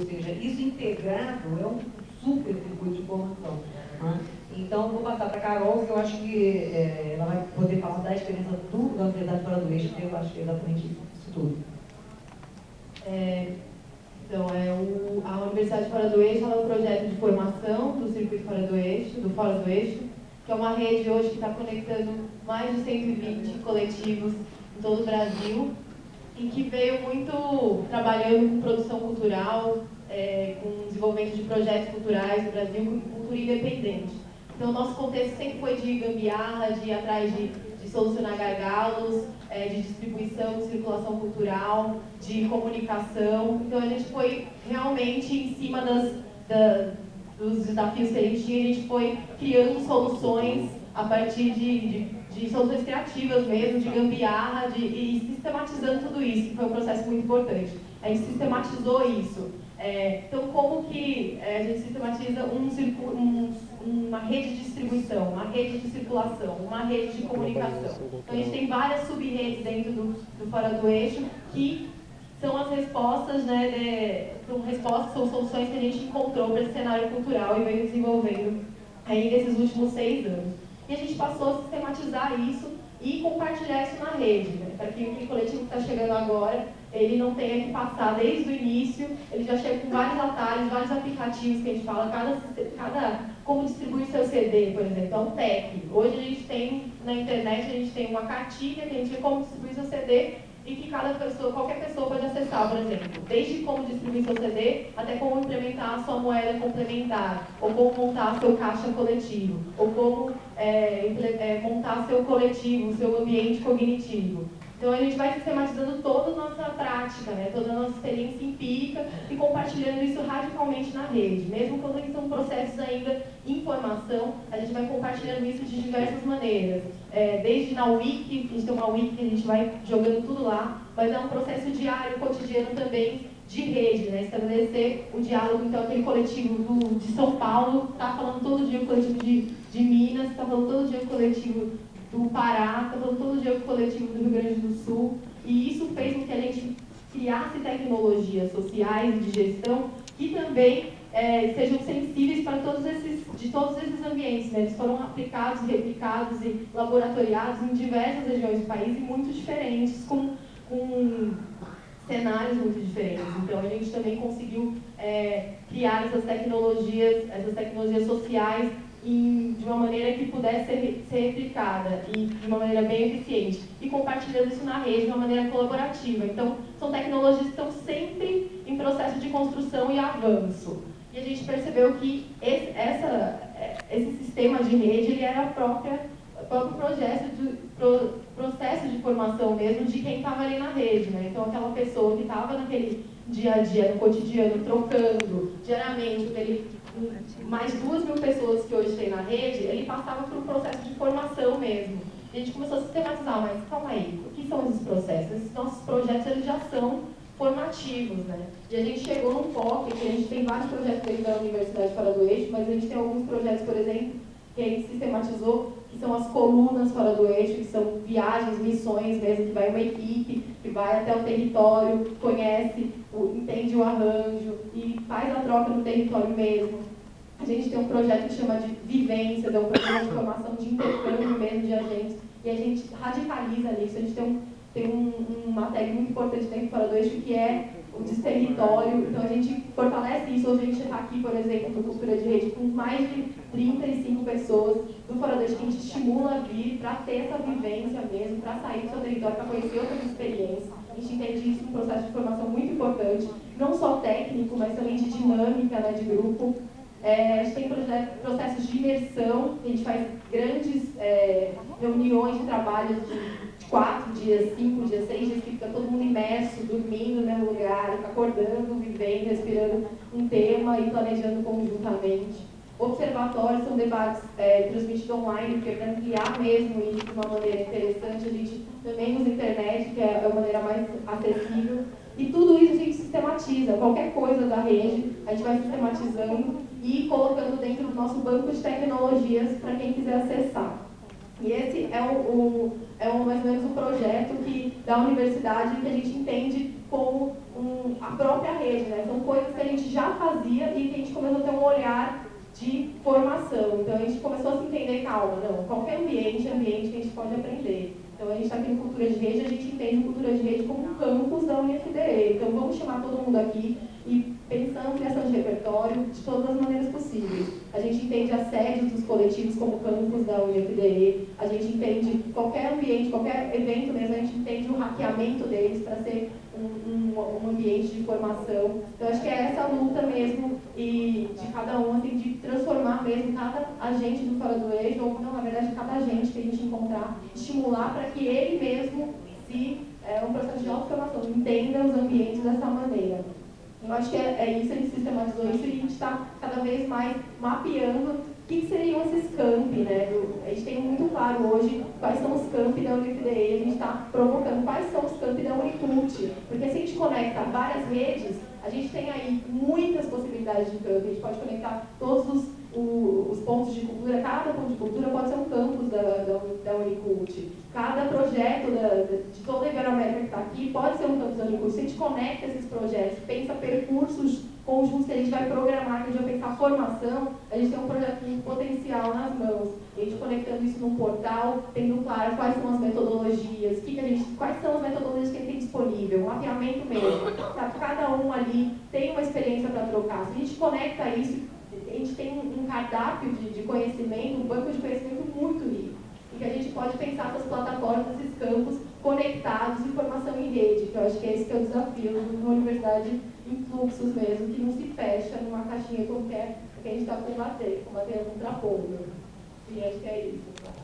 Ou seja, isso integrado é um super circuito de formação. Né? Então, vou passar para a Carol, que eu acho que ela vai poder falar da experiência da Universidade Fora do Eixo, que eu acho que é exatamente isso tudo. Então, a Universidade Fora do Eixo é um projeto de formação do Circuito Fora do Eixo, que é uma rede hoje que está conectando mais de 120 coletivos em todo o Brasil, e que veio muito trabalhando com produção cultural, com desenvolvimento de projetos culturais no Brasil, com cultura independente. Então, o nosso contexto sempre foi de gambiarra, de ir atrás de solucionar gargalos, de distribuição, de circulação cultural, de comunicação. Então, a gente foi realmente em cima dos desafios que a gente tinha, a gente foi criando soluções a partir de soluções criativas mesmo, de gambiarra, e sistematizando tudo isso, que foi um processo muito importante. A gente sistematizou isso. Então, como que a gente sistematiza uma rede de distribuição, uma rede de circulação, uma rede de comunicação? Então, a gente tem várias sub-redes dentro do Fora do Eixo que são as respostas, são soluções que a gente encontrou para esse cenário cultural e veio desenvolvendo aí nesses últimos 6 anos. E a gente passou a sistematizar isso e compartilhar isso na rede, né? Para que o coletivo que está chegando agora, ele não tenha que passar desde o início, ele já chega com vários atalhos, vários aplicativos que a gente fala, como distribuir seu CD, por exemplo, é um tech. Hoje a gente tem, na internet, a gente tem uma cartilha que a gente vê como distribuir seu CD, e que qualquer pessoa pode acessar, por exemplo, desde como distribuir seu CD, até como implementar a sua moeda complementar, ou como montar seu caixa coletivo, ou como montar seu coletivo, seu ambiente cognitivo. Então, a gente vai sistematizando toda a nossa prática, né, toda a nossa experiência empírica e compartilhando isso radicalmente na rede. Mesmo quando são processos ainda em formação, a gente vai compartilhando isso de diversas maneiras. Desde na Wiki, a gente tem uma Wiki que a gente vai jogando tudo lá, mas é um processo diário, cotidiano também, de rede, né? Estabelecer o diálogo. Então, aquele coletivo de São Paulo está falando todo dia com o coletivo de Minas, está falando todo dia com o coletivo do Pará, está falando todo dia com o coletivo do Rio Grande do Sul, e isso fez com que a gente criasse tecnologias sociais e de gestão que também sejam sensíveis para todos esses ambientes, né? Eles foram aplicados, replicados e laboratoriados em diversas regiões do país e muito diferentes, com cenários muito diferentes. Então, a gente também conseguiu criar essas tecnologias sociais de uma maneira que pudesse ser replicada e de uma maneira bem eficiente, e compartilhando isso na rede de uma maneira colaborativa. Então, são tecnologias que estão sempre em processo de construção e avanço. E a gente percebeu que esse sistema de rede ele era o próprio processo de formação mesmo de quem estava ali na rede, né? Então, aquela pessoa que estava naquele dia a dia, no cotidiano, trocando diariamente, mais 2.000 pessoas que hoje tem na rede, ele passava por um processo de formação mesmo. E a gente começou a sistematizar, mas calma aí, o que são esses processos? Esses nossos projetos eles já são formativos, né? E a gente chegou num foco, que a gente tem vários projetos dentro da Universidade Fora do Eixo, mas a gente tem alguns projetos, por exemplo, que a gente sistematizou, que são as colunas Fora do Eixo, que são viagens, missões mesmo, que vai uma equipe, que vai até o território, conhece, entende o arranjo e faz a troca no território mesmo. A gente tem um projeto que chama de Vivências, é um programa de formação de intercâmbio mesmo de agentes, e a gente radicaliza nisso. A gente tem uma tag muito importante dentro do Fora do Eixo, que é o desterritório. Então, a gente fortalece isso. Hoje a gente está aqui, por exemplo, no Cultura de Rede, com mais de 35 pessoas do Fora do Eixo, que a gente estimula a vir para ter essa vivência mesmo, para sair do seu território, para conhecer outras experiências. A gente entende isso um processo de formação muito importante, não só técnico, mas também de dinâmica, né, de grupo. A gente tem processos de imersão, a gente faz grandes reuniões de trabalho de 4 dias, 5 dias, 6 dias, que fica todo mundo imerso, dormindo no mesmo lugar, acordando, vivendo, respirando um tema e planejando conjuntamente. Observatórios são debates transmitidos online, porque para ampliar mesmo isso de uma maneira interessante, a gente também usa a internet, que é a maneira mais acessível. E tudo isso a gente sistematiza. Qualquer coisa da rede, a gente vai sistematizando e colocando dentro do nosso banco de tecnologias para quem quiser acessar. E esse é mais ou menos o projeto da universidade que a gente entende como a própria rede, né? São coisas que a gente já fazia e que a gente começou a ter um olhar de formação. Então a gente começou a se entender, calma, não, qualquer ambiente é ambiente que a gente pode aprender. Então a gente está aqui em Cultura de Rede, a gente entende Cultura de Rede como um campus da UniFDE. Então vamos chamar todo mundo aqui e pensar na ampliação de repertório de todas as maneiras possíveis. A gente entende a sede dos coletivos como campus da UniFDE, a gente entende qualquer ambiente, qualquer evento mesmo, a gente entende o hackeamento deles para ser um ambiente de formação. Então acho que é essa luta mesmo e de cada um, assim, de transformar mesmo cada agente do Fora do Eixo, ou não, na verdade, cada agente que a gente encontrar, estimular para que ele mesmo um processo de autoformação, entenda os ambientes dessa maneira. Eu acho que é isso, a gente sistematizou isso e a gente está cada vez mais mapeando o que seriam esses campi, né? A gente tem muito claro hoje quais são os campi da UniFDE, a gente está provocando quais são os campi da Unicult, porque se a gente conecta várias redes, a gente tem aí muitas possibilidades de campi, a gente pode conectar todos os pontos de cultura, cada ponto de cultura pode ser um campus da Unicult. Cada projeto de toda a Iberoamérica que está aqui pode ser um campus da Unicult. Se a gente conecta esses projetos, pensa percursos conjuntos que a gente vai programar, que a gente vai pensar formação, a gente tem um projeto com potencial nas mãos. E a gente conectando isso num portal, tendo claro quais são as metodologias, quais são as metodologias que a gente tem disponível, um mapeamento mesmo. Tá? Cada um ali tem uma experiência para trocar. Se a gente conecta isso, a gente tem um cardápio de conhecimento, um banco de conhecimento muito rico. E que a gente pode pensar essas plataformas, esses campos conectados e formação em rede, que eu acho que esse que é o desafio de uma universidade em fluxos mesmo, que não se fecha numa caixinha qualquer, que a gente está combatendo, contrapondo. E acho que é isso.